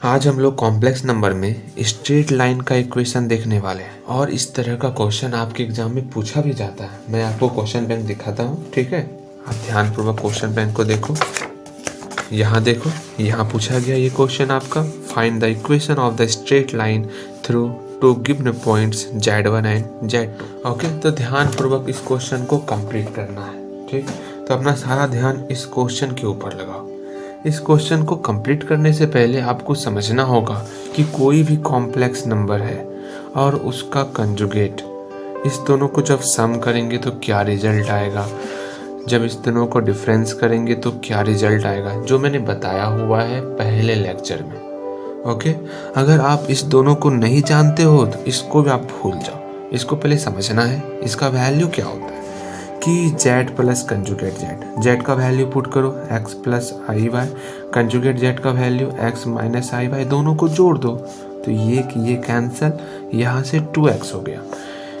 आज हम लोग कॉम्प्लेक्स नंबर में स्ट्रेट लाइन का इक्वेशन देखने वाले हैं और इस तरह का क्वेश्चन आपके एग्जाम में पूछा भी जाता है। मैं आपको क्वेश्चन बैंक दिखाता हूँ, ठीक है। आप ध्यानपूर्वक क्वेश्चन बैंक को देखो। यहाँ देखो, यहाँ पूछा गया ये क्वेश्चन आपका, find the equation of the straight line through two given points Z1 and Z2। Okay, तो ध्यानपूर्वक इस क्वेश्चन को कंप्लीट करना है, ठीक। तो अपना सारा ध्यान इस क्वेश्चन के ऊपर लगाओ। इस क्वेश्चन को कंप्लीट करने से पहले आपको समझना होगा कि कोई भी कॉम्प्लेक्स नंबर है और उसका कंजुगेट, इस दोनों को जब सम करेंगे तो क्या रिजल्ट आएगा, जब इस दोनों को डिफरेंस करेंगे तो क्या रिजल्ट आएगा, जो मैंने बताया हुआ है पहले लेक्चर में। ओके, अगर आप इस दोनों को नहीं जानते हो तो इसको भी आप भूल जाओ। इसको पहले समझना है, इसका वैल्यू क्या होता है कि Z प्लस कंजुगेट Z का वैल्यू पुट करो x plus I Y, conjugate Z का वैल्यू x माइनस आई वाई, दोनों को जोड़ दो तो ये कैंसल, यहाँ से 2x हो गया।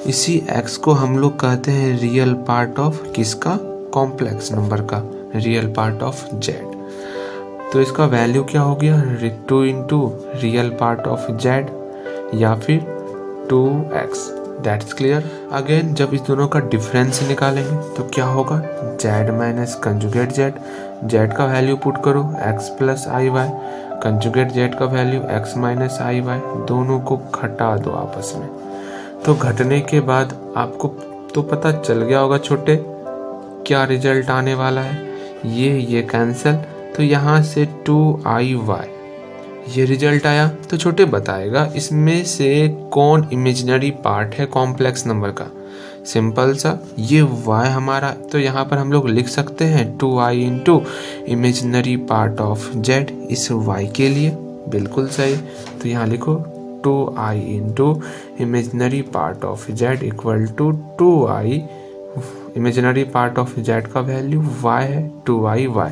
इसी x को हम लोग कहते हैं रियल पार्ट ऑफ किसका, कॉम्प्लेक्स नंबर का रियल पार्ट ऑफ Z। तो इसका वैल्यू क्या हो गया, 2 into real part of Z या फिर 2x। That's clear. अगेन जब इस दोनों का डिफरेंस निकालेंगे तो क्या होगा, Z माइनस कंजुगेट Z का वैल्यू पुट करो x plus I Y, conjugate Z का वैल्यू x माइनस आई वाई, दोनों को घटा दो आपस में। तो घटने के बाद आपको तो पता चल गया होगा छोटे क्या रिजल्ट आने वाला है, ये कैंसल, तो यहाँ से 2IY ये रिजल्ट आया। तो छोटे बताएगा इसमें से कौन इमेजिनरी पार्ट है कॉम्प्लेक्स नंबर का। सिंपल सा, ये y हमारा, तो यहाँ पर हम लोग लिख सकते हैं 2i into imaginary part of Z इस y के लिए, बिल्कुल सही। तो यहाँ लिखो 2i into imaginary part of Z equal to 2i, imaginary part of Z का वैल्यू y है 2iy।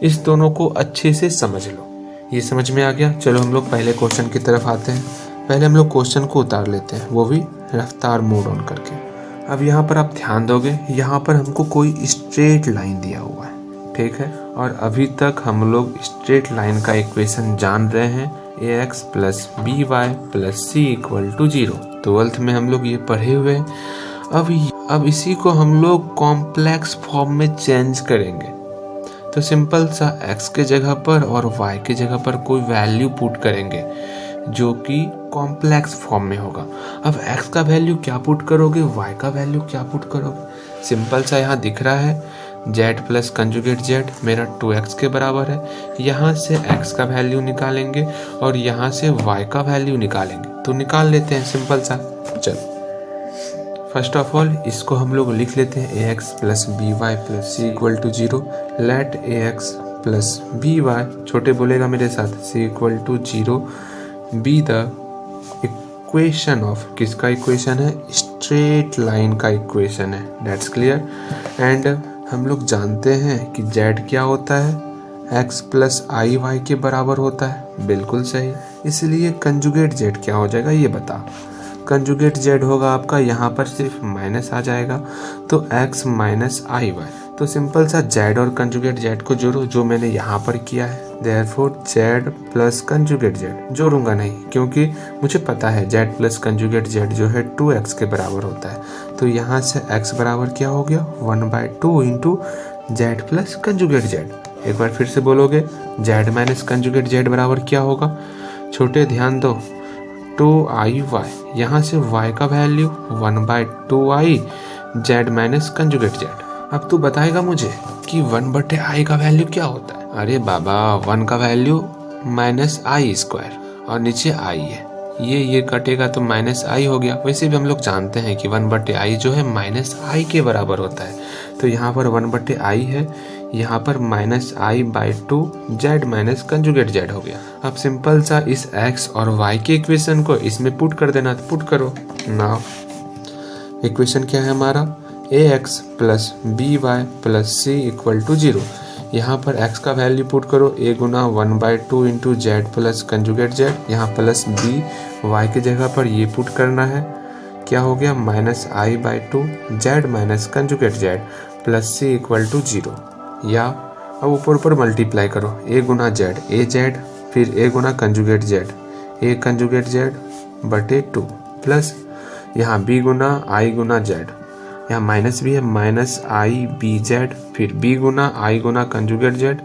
इस दोनों को अच्छे से समझ लो, ये समझ में आ गया। चलो हम लोग पहले क्वेश्चन की तरफ आते हैं। पहले हम लोग क्वेश्चन को उतार लेते हैं, वो भी रफ्तार मोड ऑन करके। अब यहाँ पर आप ध्यान दोगे, यहाँ पर हमको कोई स्ट्रेट लाइन दिया हुआ है, ठीक है। और अभी तक हम लोग स्ट्रेट लाइन का इक्वेशन जान रहे हैं, ax plus B Y plus C equal to 0। 12th में हम लोग ये पढ़े हुए हैं। अब इसी को हम लोग कॉम्प्लेक्स फॉर्म में चेंज करेंगे। तो सिंपल सा x के जगह पर और y के जगह पर कोई वैल्यू पुट करेंगे जो कि कॉम्प्लेक्स फॉर्म में होगा। अब x का वैल्यू क्या पुट करोगे, y का वैल्यू क्या पुट करोगे। सिंपल सा यहाँ दिख रहा है Z प्लस कंजुगेट Z मेरा 2x के बराबर है। यहाँ से x का वैल्यू निकालेंगे और यहाँ से y का वैल्यू निकालेंगे। तो निकाल लेते हैं, सिंपल सा। चलो फर्स्ट ऑफ ऑल इसको हम लोग लिख लेते हैं ax plus B Y plus C equal to 0। Let ax plus B Y, छोटे बोलेगा मेरे साथ, C equal to 0 be the equation of, किसका इक्वेशन है, स्ट्रेट लाइन का इक्वेशन है। That's clear. एंड हम लोग जानते हैं कि z क्या होता है, x प्लस आई वाई के बराबर होता है, बिल्कुल सही। इसलिए कंजुगेट z क्या हो जाएगा ये बता। कंजुगेट Z होगा आपका, यहाँ पर सिर्फ माइनस आ जाएगा, तो x माइनस आई वाई। तो सिंपल सा Z और कंजुगेट Z को जोड़ो, जो मैंने यहाँ पर किया है। Therefore Z plus conjugate Z जोड़ूंगा नहीं, क्योंकि मुझे पता है Z प्लस कंजुगेट Z जो है 2x के बराबर होता है। तो यहाँ से x बराबर क्या हो गया, 1/2 into Z plus conjugate Z। एक बार फिर से बोलोगे, Z माइनस कंजुगेट Z बराबर क्या होगा, छोटे ध्यान दो, 2iy, यहाँ से y का value 1/2i Z minus conjugate Z। अब तू बताएगा मुझे कि 1/i का वैल्यू क्या होता है। अरे बाबा, 1 का वैल्यू माइनस आई स्क्वायर और नीचे i है, ये कटेगा तो माइनस आई हो गया। वैसे भी हम लोग जानते हैं कि 1/i जो है माइनस आई के बराबर होता है। तो यहाँ पर 1/i है, यहाँ पर -i/2 Z minus conjugate Z हो गया। अब सिंपल सा इस x और y के इक्वेशन को इसमें पुट कर देना, तो पुट करो। नाउ इक्वेशन क्या है हमारा, ax plus B Y plus C equal to 0। यहाँ पर x का वैल्यू पुट करो, a गुना 1/2 into Z plus conjugate Z, यहाँ प्लस b, y के जगह पर ये पुट करना है, क्या हो गया, -i/2 Z minus conjugate Z plus c equal to 0। या अब ऊपर ऊपर मल्टीप्लाई करो, a Guna Z, a Z फिर ए गुना conjugate z, a conjugate z बटे 2 प्लस यहाँ बी गुना आई गुना जेड, यहाँ माइनस भी है, माइनस आई बी जेड, फिर बी गुना आई गुना कंजुगेट जेड,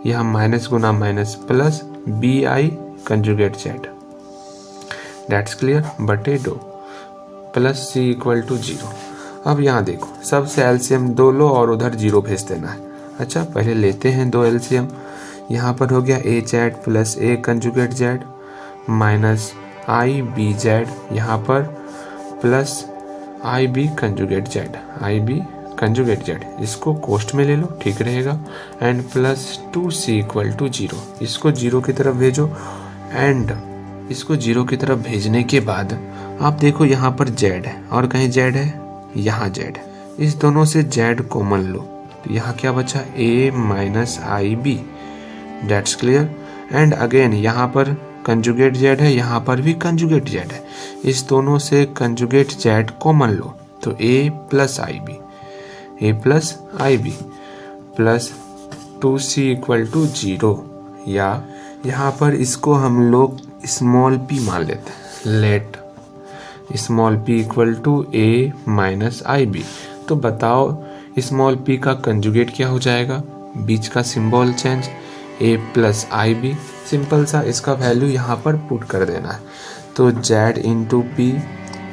यहाँ माइनस गुना minus plus b i conjugate z, that's clear, बटे 2 प्लस सी इक्वल टू 0। अब यहाँ देखो सबसे एलसीएम 2 लो और उधर 0 भेज देना है। अच्छा पहले लेते हैं 2 एलसीएम। यहाँ पर हो गया ए Z plus A conjugate Z minus i b Z, यहाँ पर plus i B conjugate Z, I B conjugate Z, इसको कोष्ट में ले लो ठीक रहेगा, and plus 2c equal to 0। इसको 0 की तरफ भेजो एंड इसको 0 की तरफ भेजने के बाद आप देखो यहाँ पर z है और कहीं z है, यहाँ z है, इस दोनों से z कॉमन लो तो यहाँ क्या बचा a minus i b, that's clear, and again यहाँ पर कंजुगेट z है, यहाँ पर भी कंजुगेट z है, इस दोनों से कंजुगेट z कॉमन लो तो a plus i b, a plus i b plus 2c equal to 0, या यहाँ पर इसको हम लोग स्मॉल p मान लेते हैं, let small p equal to a minus i b. तो बताओ स्मॉल p का कंजुगेट क्या हो जाएगा, बीच का symbol change, a plus i b, simple सा इसका वैल्यू यहाँ पर पुट कर देना है। तो z इंटू पी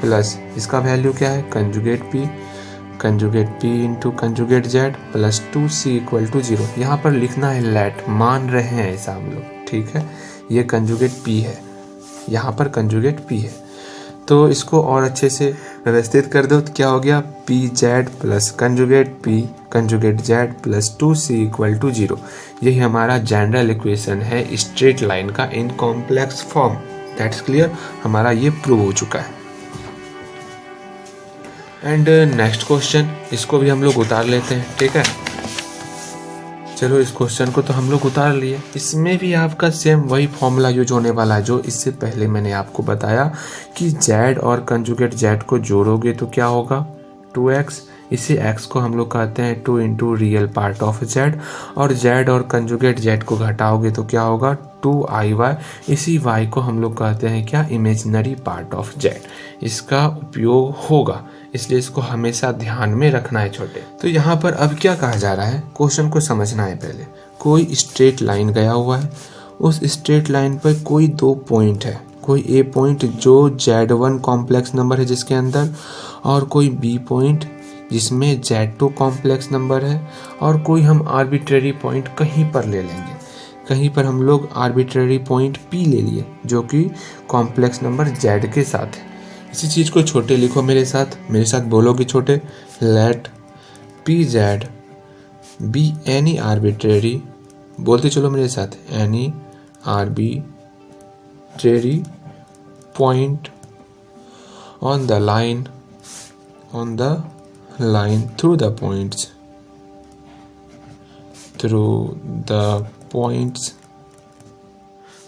प्लस इसका वैल्यू क्या है conjugate p into conjugate z plus 2c equal to 0। यहाँ पर लिखना है लेट, मान रहे हैं ऐसा हम लोग, ठीक है, ये कंजुगेट p है, यहाँ पर कंजुगेट p है। तो इसको और अच्छे से व्यवस्थित कर दो तो क्या हो गया p Z plus conjugate p conjugate z plus 2c equal to 0। यही हमारा जनरल इक्वेशन है स्ट्रेट लाइन का in complex form, that's clear, हमारा ये प्रूव हो चुका है। एंड नेक्स्ट क्वेश्चन, इसको भी हम लोग उतार लेते हैं, ठीक है। चलो इस क्वेश्चन को तो हम लोग उतार लिए, इसमें भी आपका सेम वही फॉर्मूला यूज होने वाला है जो इससे पहले मैंने आपको बताया कि z और कंजुगेट z को जोड़ोगे तो क्या होगा 2x, इसी x को हम लोग कहते हैं 2 into real part of z, और z और कंजुगेट z को घटाओगे तो क्या होगा 2iy, इसी y को हम लोग कहते हैं क्या इमेजिनरी पार्ट ऑफ z। इसका उपयोग होगा, इसलिए इसको हमेशा ध्यान में रखना है छोटे। तो यहाँ पर अब क्या कहा जा रहा है, क्वेश्चन को समझना है पहले। कोई स्ट्रेट लाइन गया हुआ है, उस स्ट्रेट लाइन पर कोई 2 पॉइंट है, कोई ए पॉइंट जो z1 कॉम्प्लेक्स नंबर है जिसके अंदर, और कोई बी पॉइंट जिसमें z2 कॉम्प्लेक्स नंबर है, और कोई हम आर्बिट्रेरी पॉइंट कहीं पर ले लेंगे, कहीं पर हम लोग आर्बिट्रेरी पॉइंट p ले लिए जो कि कॉम्प्लेक्स नंबर z के साथ है। इसी चीज़ को छोटे लिखो मेरे साथ बोलोगे छोटे, let p z be any arbitrary, बोलते चलो मेरे साथ, any arbitrary point on the line through the points,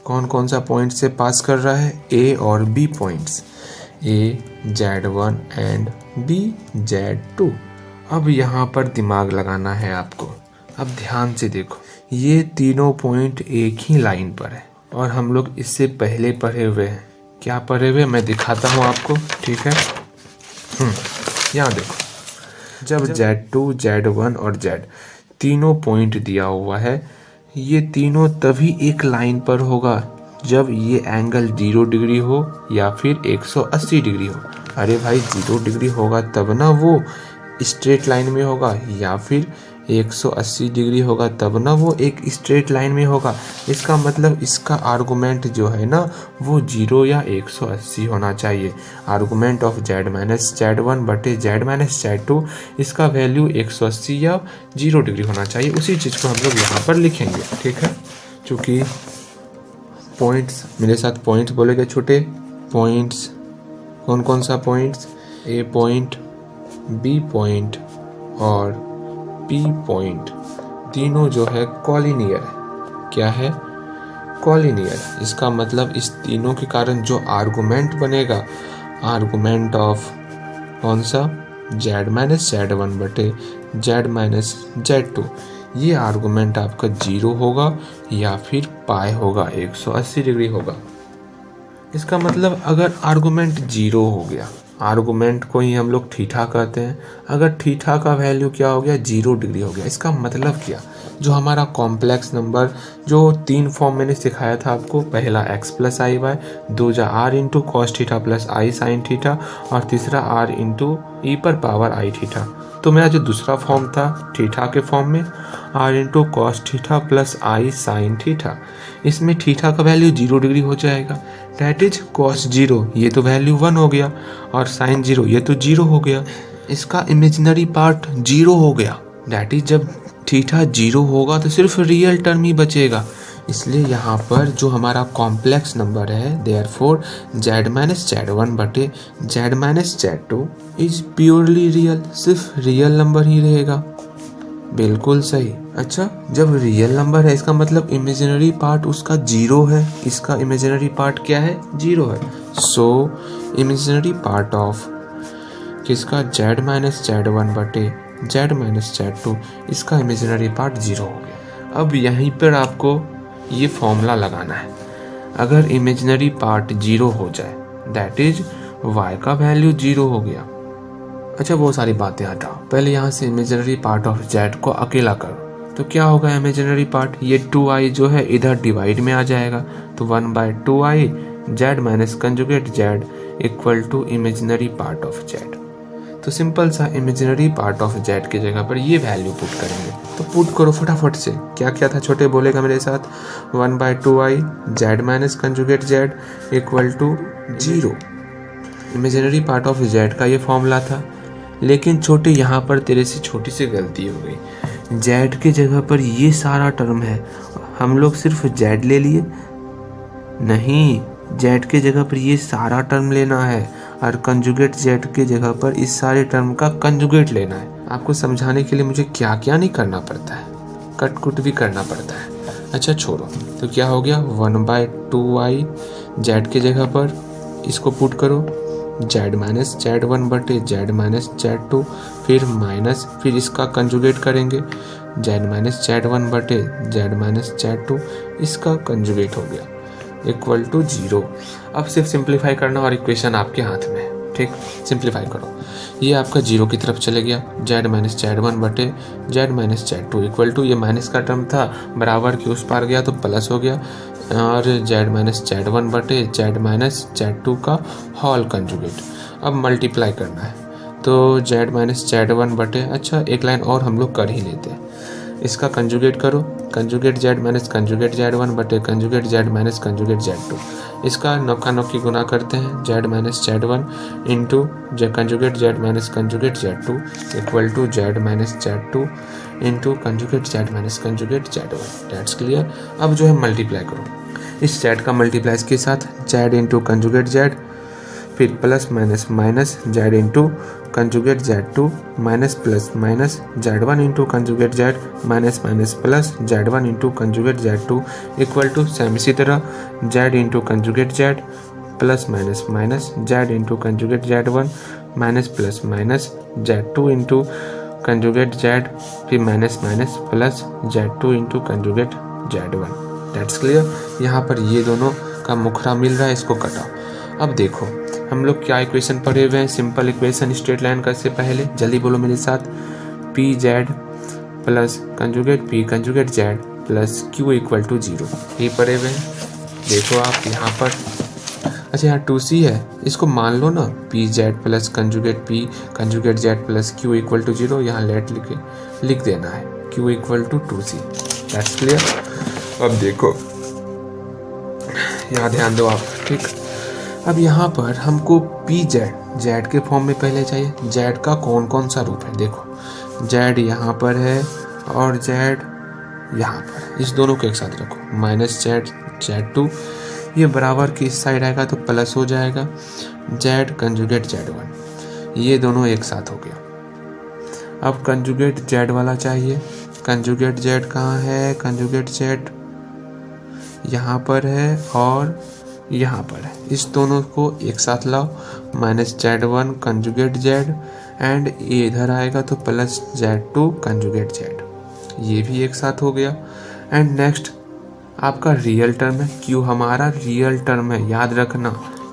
कौन सा पॉइंट से पास कर रहा है, ए और b points, a z1 and b z2। अब यहाँ पर दिमाग लगाना है आपको, अब ध्यान से देखो, ये तीनों पॉइंट एक ही लाइन पर है और हम लोग इससे पहले पढ़े हुए हैं। क्या पढ़े हुए मैं दिखाता हूँ आपको, ठीक है। यहाँ देखो, जब z2 z1 और z तीनों पॉइंट दिया हुआ है, ये तीनों तभी एक लाइन पर होगा जब ये एंगल 0 डिग्री हो या फिर 180 डिग्री हो। अरे भाई 0 डिग्री होगा तब ना वो स्ट्रेट लाइन में होगा, या फिर 180 डिग्री होगा तब ना वो एक स्ट्रेट लाइन में होगा। इसका मतलब इसका आर्गुमेंट जो है ना वो 0 या 180 होना चाहिए। Argument of z minus z1 बटे z माइनस z2, इसका वैल्यू 180 या 0 डिग्री होना चाहिए। उसी चीज़ को हम लोग यहाँ पर लिखेंगे, ठीक है। चूँकि पॉइंट्स, मेरे साथ पॉइंट्स बोलेगे छोटे, पॉइंट्स कौन सा पॉइंट्स, ए पॉइंट, बी पॉइंट और पी पॉइंट, तीनों जो है कॉलिनियर है। क्या है, कॉलिनियर। इसका मतलब इस तीनों के कारण जो आर्गुमेंट बनेगा, आर्गुमेंट ऑफ कौन सा z माइनस z1 बटे z माइनस z2, ये आर्गुमेंट आपका 0 होगा या फिर पाई होगा, 180 डिग्री होगा। इसका मतलब अगर आर्गुमेंट 0 हो गया, आर्गुमेंट को ही हम लोग थीटा कहते हैं, अगर थीटा का वैल्यू क्या हो गया, 0 डिग्री हो गया, इसका मतलब क्या, जो हमारा कॉम्प्लेक्स नंबर जो 3 फॉर्म मैंने सिखाया था आपको, पहला x प्लस आई वाई, दूसरा r into cos theta plus I sine theta और तीसरा r इंटू ई पर पावर आई थीटा। तो मेरा जो दूसरा फॉर्म था थीटा के फॉर्म में, r into cos theta plus I sine theta, इसमें थीटा का वैल्यू 0 डिग्री हो जाएगा, डैट इज कॉस 0, ये तो वैल्यू 1 हो गया, और साइन 0 ये तो 0 हो गया, इसका इमेजिनरी पार्ट 0 हो गया, डैट इज जब थीटा 0 होगा तो सिर्फ रियल टर्म ही बचेगा। इसलिए यहाँ पर जो हमारा कॉम्प्लेक्स नंबर है, देयरफॉर z माइनस z1 बटे z minus z2 is purely real, सिर्फ रियल नंबर ही रहेगा। बिल्कुल सही। अच्छा, जब रियल नंबर है इसका मतलब इमेजिनरी पार्ट उसका 0 है, इसका इमेजिनरी पार्ट क्या है, 0 है। सो इमेजिनरी पार्ट ऑफ किसका, z माइनस z1 बटे z माइनस z2, इसका इमेजिनरी पार्ट 0 हो गया। अब यहीं पर आपको ये फॉर्मूला लगाना है, अगर इमेजिनरी पार्ट 0 हो जाए दैट इज y का वैल्यू 0 हो गया। अच्छा, वो सारी बातें हटाओ, पहले यहाँ से इमेजिनरी पार्ट ऑफ z को अकेला करो, तो क्या होगा इमेजिनरी पार्ट, ये 2i जो है इधर डिवाइड में आ जाएगा, तो 1/2i z minus conjugate z equal to imaginary part of z। तो सिंपल सा इमेजिनरी पार्ट ऑफ z की जगह पर ये वैल्यू पुट करेंगे, तो पुट करो फटाफट से। क्या क्या था छोटे, बोलेगा मेरे साथ, 1/2i z minus conjugate z equal to 0। Imaginary part of z का ये फॉर्मूला था, लेकिन छोटे यहाँ पर तेरे से छोटी सी गलती हो गई, z की जगह पर ये सारा टर्म है, हम लोग सिर्फ z ले लिए, नहीं, z की जगह पर ये सारा टर्म लेना है और कंजुगेट z की जगह पर इस सारे टर्म का कंजुगेट लेना है। आपको समझाने के लिए मुझे क्या क्या नहीं करना पड़ता है, कट कुट भी करना पड़ता है। अच्छा छोड़ो, तो क्या हो गया, 1/2i z की जगह पर इसको पुट करो, z माइनस z1 बटे z माइनस z2, फिर माइनस, फिर इसका कंजुगेट करेंगे, z माइनस z1 बटे z माइनस z2, इसका कंजुगेट हो गया इक्वल टू 0। अब सिर्फ सिंप्लीफाई करना और इक्वेशन आपके हाथ में है, ठीक, सिंप्लीफाई करो, ये आपका 0 की तरफ चले गया, z माइनस z1 बटे z minus z2 equal to, ये माइनस का टर्म था बराबर के उस पार गया तो प्लस हो गया, और z माइनस z1 बटे z माइनस z2 का होल कंजुगेट। अब मल्टीप्लाई करना है, तो z माइनस z1 बटे, अच्छा एक लाइन और हम लोग कर ही लेते हैं, इसका कंजुगेट करो, conjugate z minus conjugate z1 बटे conjugate z minus conjugate z2, इसका नौका नौकी गुना करते हैं, z minus z1 into conjugate z minus conjugate z2 equal to z minus z2 into conjugate z minus conjugate z1। That's clear. अब जो है multiply करो, इस z का मल्टीप्लाई इसके साथ, z इंटू कंजुगेट z, फिर plus minus minus z into conjugate z2 minus plus minus z1 into conjugate z minus minus plus z1 into conjugate z2 equal to same इसी तरह z into conjugate z plus minus minus z into conjugate z1 minus plus minus z2 into conjugate z, फिर minus minus plus z2 into conjugate z1। That's clear. यहाँ पर ये दोनों का मुखरा मिल रहा है, इसको कटाओ। अब देखो हम लोग क्या इक्वेशन पढ़े हुए हैं, सिंपल इक्वेशन स्ट्रेट लाइन का, से पहले जल्दी बोलो मेरे साथ, P Z plus conjugate P conjugate Z plus Q equal to 0, ये पढ़े हुए हैं। देखो आप यहाँ पर, अच्छा यहाँ 2c है, इसको मान लो ना, P Z plus conjugate P conjugate Z plus Q equal to 0, यहाँ लेट लिख देना है, Q equal to 2c। That's clear. अब देखो यहाँ ध्यान दो आप, ठीक। अब यहाँ पर हमको पी जेड, जेड के फॉर्म में पहले चाहिए, जेड का कौन कौन सा रूप है, देखो जेड यहाँ पर है और जेड यहाँ पर, इस दोनों को एक साथ रखो, माइनस जेड z2, ये बराबर की इस साइड आएगा तो प्लस हो जाएगा जेड कंजुगेट z1, ये दोनों एक साथ हो गया। अब कंजुगेट जेड वाला चाहिए, कंजुगेट जेड कहाँ है, कंजुगेट जेड यहाँ पर है और यहाँ पर है, इस दोनों को एक साथ लाओ, minus z1 conjugate z and ये इधर आएगा तो प्लस z2 कंजुगेट z। ये भी एक साथ हो गया। एंड नेक्स्ट आपका रियल टर्म है, क्यू हमारा रियल टर्म है, याद रखना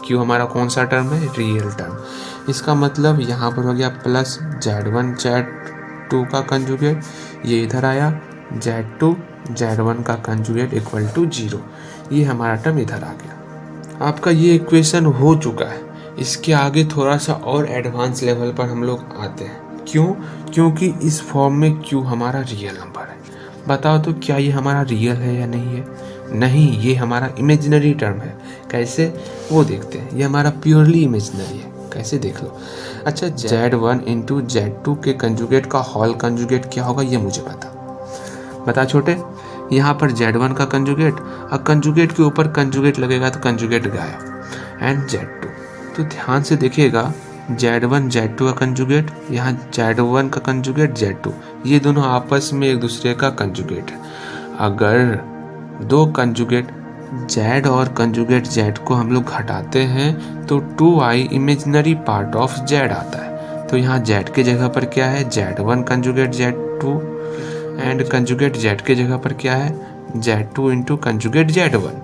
क्यू हमारा कौन सा टर्म है, रियल टर्म। इसका मतलब यहाँ पर हो गया प्लस Z1 Z2 का कंजुगेट, ये इधर आया Z2 Z1 का कंजुगेट इक्वल टू 0, ये हमारा टर्म इधर आ गया। आपका ये इक्वेशन हो चुका है। इसके आगे थोड़ा सा और एडवांस लेवल पर हम लोग आते हैं। क्यों? क्योंकि इस फॉर्म में क्यू हमारा रियल नंबर है। बताओ तो क्या ये हमारा रियल है या नहीं है? नहीं, ये हमारा इमेजिनरी टर्म है। कैसे, वो देखते हैं। ये हमारा प्योरली इमेजिनरी है। कैसे, देख लो। अच्छा, Z1 इंटू Z2 के कंजुगेट का होल कंजुगेट क्या होगा, ये मुझे बता छोटे। यहाँ पर Z1 का कंजुगेट, और कंजुगेट के ऊपर कंजुगेट लगेगा तो कंजुगेट गायब, एंड Z2। तो ध्यान से देखिएगा, Z1 Z2 का कंजुगेट, यहाँ Z1 का कंजुगेट Z2, ये दोनों आपस में एक दूसरे का कंजुगेट है। अगर दो कंजुगेट Z और कंजुगेट Z को हम लोग घटाते हैं तो 2i imaginary part of Z आता है। तो यहाँ Z के जगह पर क्या है, Z1 conjugate Z2, and conjugate Z के जगह पर क्या है, Z2 इंटू कंजुगेट Z1।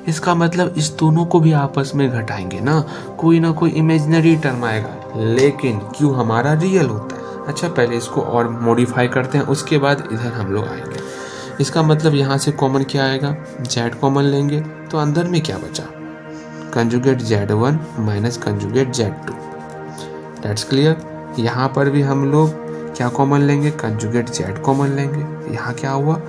इसका मतलब इस दोनों को भी आपस में घटाएंगे ना कोई इमेजिनरी टर्म आएगा, लेकिन क्यों हमारा रियल होता है। अच्छा, पहले इसको और मॉडिफाई करते हैं, उसके बाद इधर हम लोग आएंगे। इसका मतलब यहाँ से कॉमन क्या आएगा, Z कॉमन लेंगे तो अंदर में क्या बचा, conjugate Z1 minus conjugate Z2। That's clear. यहाँ पर भी हम लोग क्या कॉमन लेंगे, कंजुगेट Z कॉमन लेंगे। यहाँ क्या हुआ,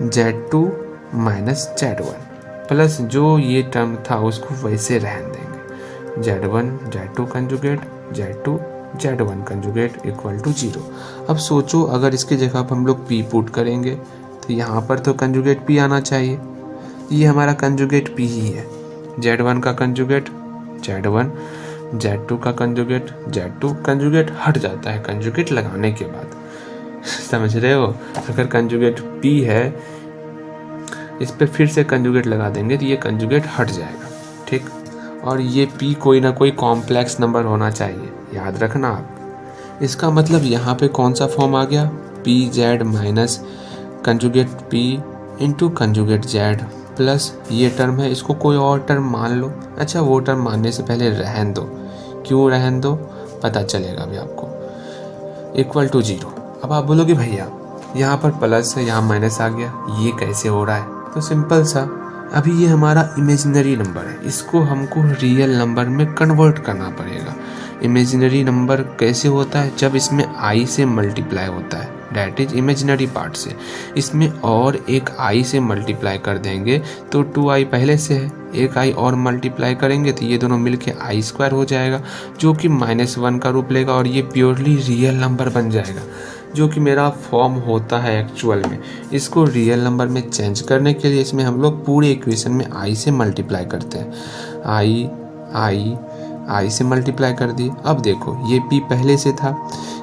Z2 माइनस Z1 प्लस जो ये टर्म था उसको वैसे रहने देंगे, Z1 Z2 conjugate Z2 Z1 conjugate equal to 0। अब सोचो, अगर इसके जगह पर हम लोग P पुट करेंगे तो यहाँ पर तो कंजुगेट P आना चाहिए। ये हमारा कंजुगेट P ही है। Z1 का कंजुगेट Z1, Z2 का कंजुगेट Z2, कंजुगेट हट जाता है कंजुगेट लगाने के बाद। समझ रहे हो? अगर कंजुगेट P है, इस पे फिर से कंजुगेट लगा देंगे तो ये कंजुगेट हट जाएगा, ठीक। और ये P कोई ना कोई कॉम्प्लेक्स नंबर होना चाहिए, याद रखना आप। इसका मतलब यहाँ पे कौन सा फॉर्म आ गया, PZ minus conjugate P into conjugate Z plus ये टर्म है, इसको कोई और टर्म मान लो। अच्छा, वो टर्म मानने से पहले रहन दो। क्यों रहन दो, पता चलेगा अभी आपको। Equal to 0। अब आप बोलोगे भैया यहाँ पर प्लस है, यहाँ माइनस आ गया, ये कैसे हो रहा है? तो सिंपल सा, अभी ये हमारा इमेजिनरी नंबर है, इसको हमको रियल नंबर में कन्वर्ट करना पड़ेगा। इमेजिनरी नंबर कैसे होता है, जब इसमें i से मल्टीप्लाई होता है, डैट इज इमेजिनरी पार्ट से। इसमें और एक i से मल्टीप्लाई कर देंगे तो 2i पहले से है, एक i और मल्टीप्लाई करेंगे तो ये दोनों मिलके i² हो जाएगा, जो कि -1 का रूप लेगा, और ये प्योरली रियल नंबर बन जाएगा, जो कि मेरा फॉर्म होता है एक्चुअल में। इसको रियल नंबर में चेंज करने के लिए इसमें हम लोग पूरे इक्वेशन में i से मल्टीप्लाई करते हैं। i से मल्टीप्लाई कर दिए। अब देखो, ये p पहले से था,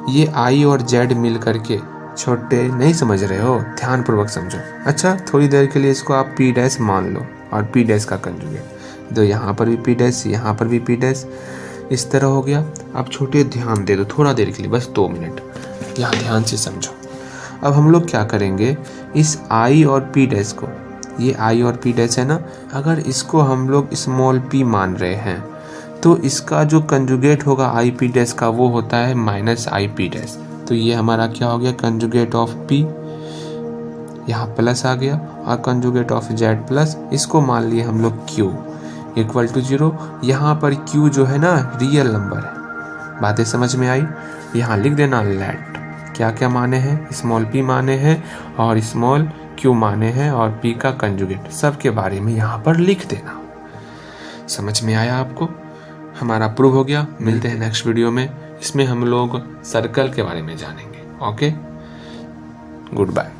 ये i और z मिल करके, छोटे नहीं समझ रहे हो, ध्यान पूर्वक समझो। अच्छा, थोड़ी देर के लिए इसको आप p डैश मान लो, और p डैश का कंजुगेट, तो यहाँ पर भी p डैश, यहाँ पर भी p डैश, इस तरह हो गया। अब छोटे ध्यान दे दो थोड़ा देर के लिए, बस 2 मिनट, यहाँ ध्यान से समझो। अब हम लोग क्या करेंगे, इस i और p डैश को, ये i और p डैश है ना, अगर इसको हम लोग स्मॉल p मान रहे हैं तो इसका जो कंजुगेट होगा i p डैश का, वो होता है माइनस i p डैश। तो ये हमारा क्या हो गया, कंजुगेट ऑफ p, यहाँ प्लस आ गया, और कंजुगेट ऑफ z प्लस, इसको मान लिए हम लोग q इक्वल टू 0। यहाँ पर q जो है ना रियल नंबर है। बातें समझ में आई? यहाँ लिख देना लेट क्या क्या माने हैं, स्मॉल p माने हैं और स्मॉल q माने हैं, और p का कंजुगेट, सब के बारे में यहाँ पर लिख देना। समझ में आया आपको? हमारा प्रूव हो गया। मिलते हैं नेक्स्ट वीडियो में, इसमें हम लोग सर्कल के बारे में जानेंगे। Okay, good bye.